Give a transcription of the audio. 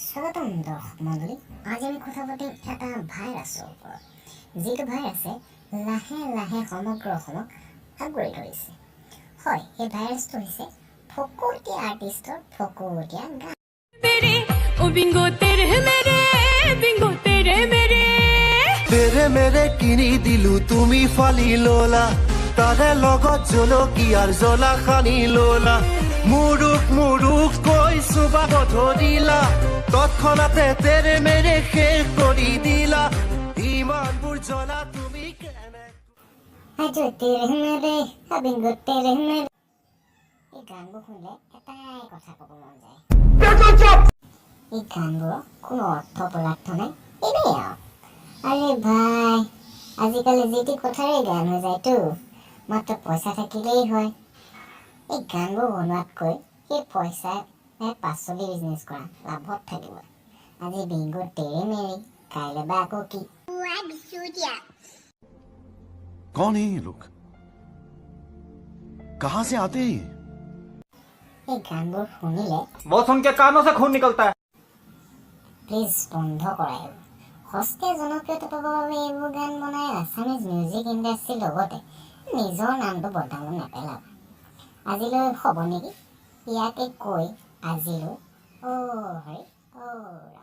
স্বাগতম দৰ্শক মণ্ডলী। আজি আমি কথা পাতিম এটা ভাইৰাছৰ ওপৰত, যিটো ভাইৰাছে লাহে লাহে সমগ্ৰ অসমক আগুৰি ধৰিছে। হয়, এই ভাইৰাছটো হৈছে ফকতীয়া আৰ্টিষ্টৰ ফকতীয়া গান। তেৰে মেৰে কিনি দিলো তুমি ফালি ললা, তাৰে লগত জলকীয়াৰ জ্বলা সানি ললা। মুৰুক কৈ চুবাব ধৰিলা, তৎক্ষণাতে তেৰে মেৰে শেষ কৰি দিলা। ইমানবোৰ জ্বলা তুমি কেনে? আজো তেৰে মেৰে বিংগো তেৰে মেৰে। এই গানবোৰ শুনিলে এটাই কথা ক'ব মন যায়, এই গানবোৰৰ কোনো অৰ্থ পদাৰ্থ নাই, এনেই আৰু। আৰে ভাই, আজিকালি যি টি কথাৰে গান হৈ যায়তো, মাত্ৰ পইচা থাকিলেই হয়। এই গানবোৰ বনোৱাতকৈ সেই পইচাই পাচলি বিজনেছ কৰা লাভত থাকিব। আজি বিংগো তেৰে মেৰে, কাইলৈ বা আকৌ কি? कौन है ये लोग? कहां से आते हैं? এই গানবোৰ শুনিলে वो सुन के कानों से खून निकलता है। প্লিজ বন্ধ কৰাই। সস্তীয়া জনপ্ৰিয়তা পাবৰ বাবে এইবোৰ গান বনাই আছামিজ মিউজিক ইণ্ডাষ্ট্ৰীৰ লগতে নিজৰ নামটো বদনামত নেপেলাব। আজিলৈ হ'ব নেকি? ইয়াকে কৈ আজিলৈ হৰি ৰাম।